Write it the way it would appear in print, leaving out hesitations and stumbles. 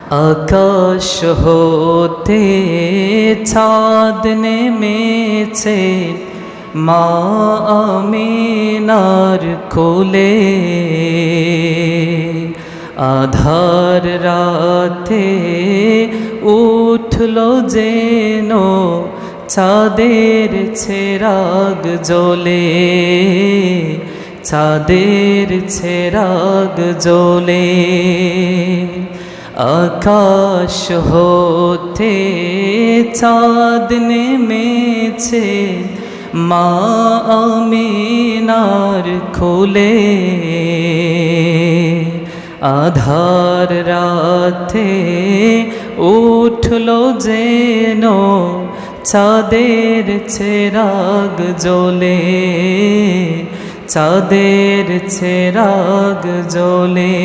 আকাশ হতে চাঁদ নেমেছে মা আমিনার কোলে, আধার রাতে উঠল যেন চাঁদের ছেরাগ জ্বলে, চাঁদের ছেরাগ জ্বলে। আকাশ হতে চাঁদ নেমেছে মা আমিনার কোলে, আধার রাতে উঠল যেন চাঁদের ছেরাগ জ্বলে, চাঁদের ছেরাগ জ্বলে।